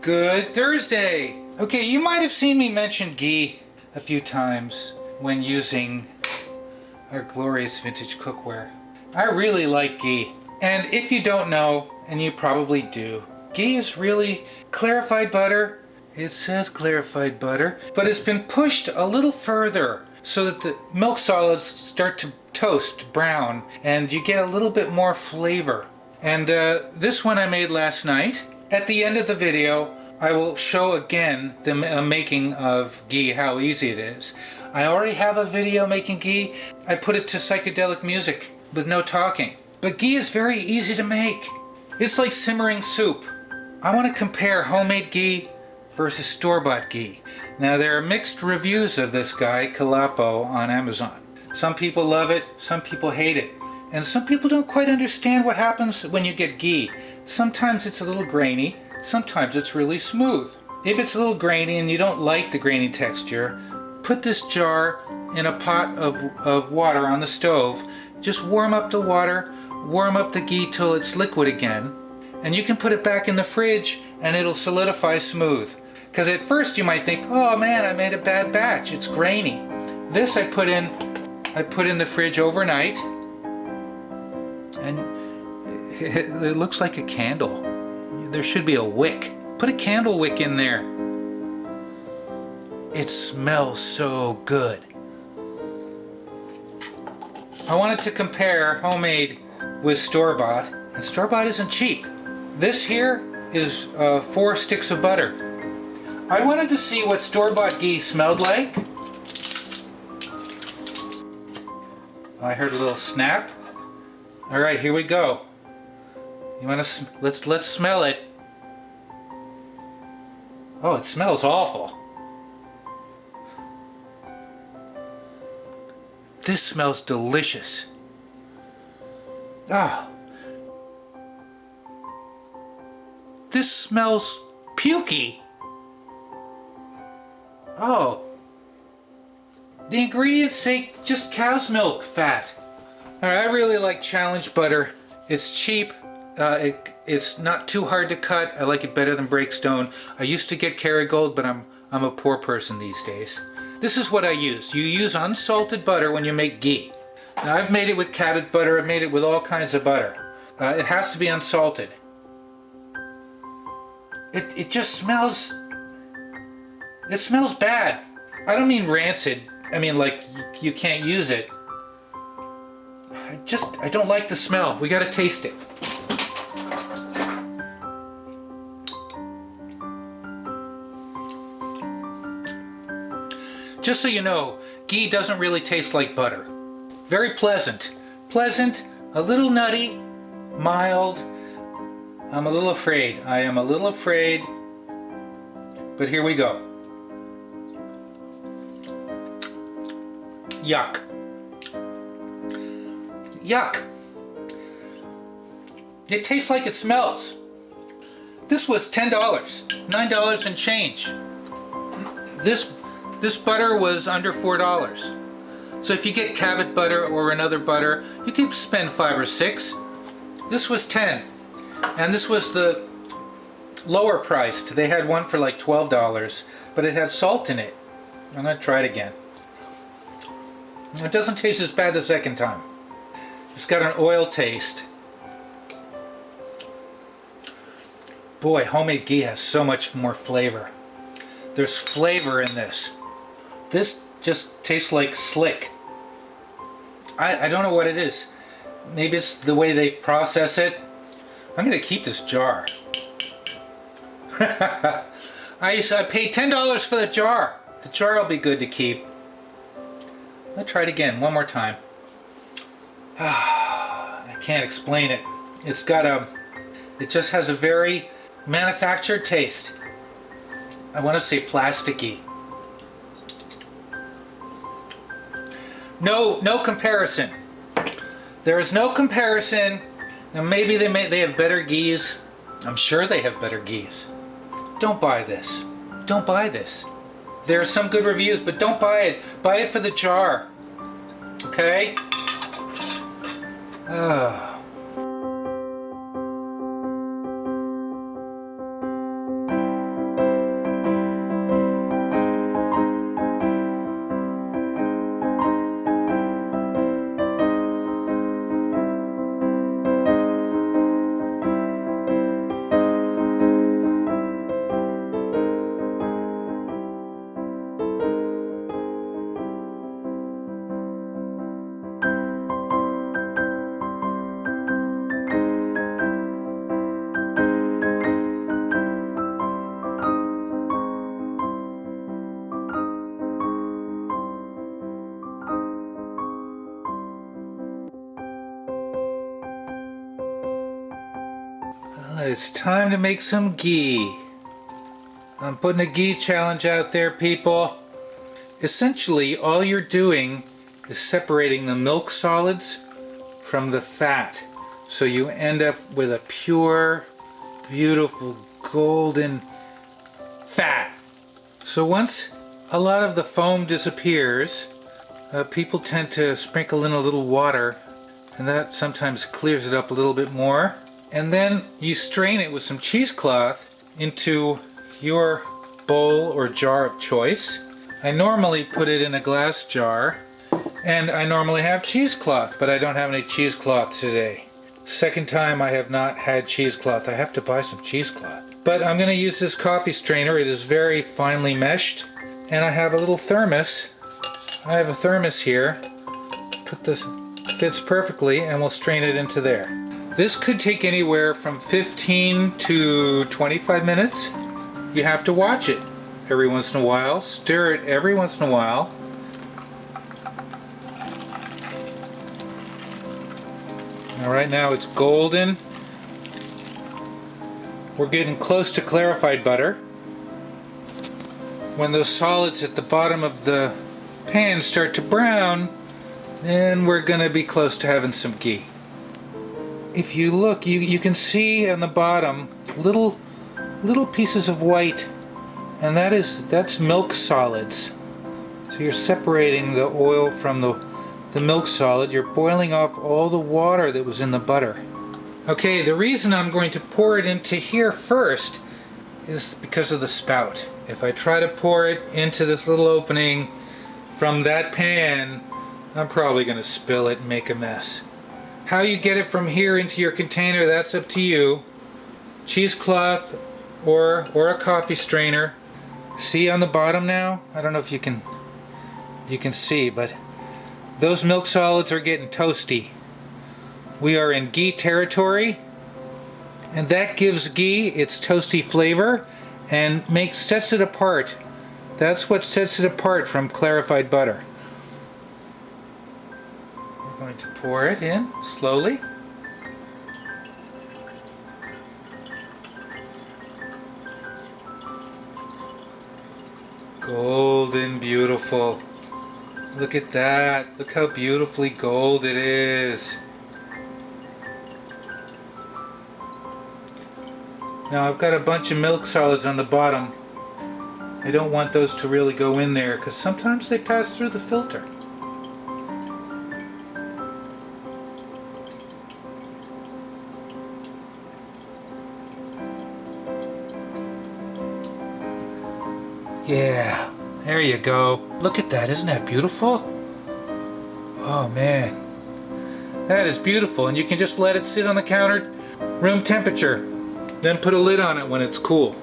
Good Thursday! Okay, you might have seen me mention ghee a few times when using our glorious vintage cookware. I really like ghee. And if you don't know, and you probably do, ghee is really clarified butter. It says clarified butter, but it's been pushed a little further so that the milk solids start to toast brown and you get a little bit more flavor. And this one I made last night. At the end of the video, I will show again the making of ghee, how easy it is. I already have a video making ghee. I put it to psychedelic music with no talking. But ghee is very easy to make. It's like simmering soup. I want to compare homemade ghee versus store-bought ghee. Now there are mixed reviews of this guy, Kelapo, on Amazon. Some people love it, some people hate it. And some people don't quite understand what happens when you get ghee. Sometimes it's a little grainy, sometimes it's really smooth. If it's a little grainy and you don't like the grainy texture, put this jar in a pot of water on the stove. Just warm up the water, warm up the ghee till it's liquid again, and you can put it back in the fridge and it'll solidify smooth. Because at first you might think, oh man, I made a bad batch, it's grainy. This I put in the fridge overnight, and it looks like a candle. There should be a wick. Put a candle wick in there. It smells so good. I wanted to compare homemade with store-bought, and store-bought isn't cheap. This here is 4 sticks of butter. I wanted to see what store-bought ghee smelled like. I heard a little snap. All right, here we go. You want to let's smell it. Oh, it smells awful. This smells delicious. Ah. This smells pukey. Oh. The ingredients say just cow's milk fat. Alright, I really like Challenge butter. It's cheap. It's not too hard to cut. I like it better than Breakstone. I used to get Kerrygold, but I'm a poor person these days. This is what I use. You use unsalted butter when you make ghee. Now I've made it with Cabot butter. I've made it with all kinds of butter. It has to be unsalted. It just smells... It smells bad. I don't mean rancid. I mean like you can't use it. I don't like the smell. We gotta taste it. Just so you know, ghee doesn't really taste like butter. Very pleasant. Pleasant, a little nutty, mild. I'm a little afraid. I am a little afraid. But here we go. Yuck. Yuck. It tastes like it smells. This was $10. $9 and change. This butter was under $4. So if you get Cabot butter or another butter, you could spend $5 or $6. This was $10. And this was the lower priced. They had one for like $12, but it had salt in it. I'm gonna try it again. It doesn't taste as bad the second time. It's got an oil taste. Boy, homemade ghee has so much more flavor. There's flavor in this. This just tastes like slick. I don't know what it is. Maybe it's the way they process it. I'm gonna keep this jar. I paid $10 for the jar. The jar will be good to keep. Let's try it again, one more time. I can't explain it. It just has a very manufactured taste. I want to say plasticky. No comparison. There is no comparison. Now maybe they have better ghees. I'm sure they have better ghees. Don't buy this. Don't buy this. There are some good reviews, but don't buy it. Buy it for the jar. Okay? It's time to make some ghee. I'm putting a ghee challenge out there, people. Essentially, all you're doing is separating the milk solids from the fat. So you end up with a pure, beautiful, golden fat. So once a lot of the foam disappears, people tend to sprinkle in a little water, and that sometimes clears it up a little bit more. And then you strain it with some cheesecloth into your bowl or jar of choice. I normally put it in a glass jar, and I normally have cheesecloth, but I don't have any cheesecloth today. Second time I have not had cheesecloth. I have to buy some cheesecloth. But I'm going to use this coffee strainer. It is very finely meshed, and I have a little thermos. I have a thermos here. Put this, fits perfectly, and we'll strain it into there. This could take anywhere from 15 to 25 minutes. You have to watch it every once in a while. Stir it every once in a while. Now right now it's golden. We're getting close to clarified butter. When those solids at the bottom of the pan start to brown, then we're going to be close to having some ghee. If you look, you can see on the bottom little pieces of white, and that's milk solids. So you're separating the oil from the milk solid. You're boiling off all the water that was in the butter. Okay, the reason I'm going to pour it into here first is because of the spout. If I try to pour it into this little opening from that pan, I'm probably going to spill it and make a mess. How you get it from here into your container, that's up to you. Cheesecloth or a coffee strainer. See on the bottom now? I don't know if you can see, but those milk solids are getting toasty. We are in ghee territory, and that gives ghee its toasty flavor and sets it apart. That's what sets it apart from clarified butter. We're going to pour it in slowly. Golden beautiful. Look at that. Look how beautifully gold it is. Now I've got a bunch of milk solids on the bottom. I don't want those to really go in there because sometimes they pass through the filter. Yeah, there you go. Look at that, isn't that beautiful? Oh man, that is beautiful, and you can just let it sit on the counter, room temperature, then put a lid on it when it's cool.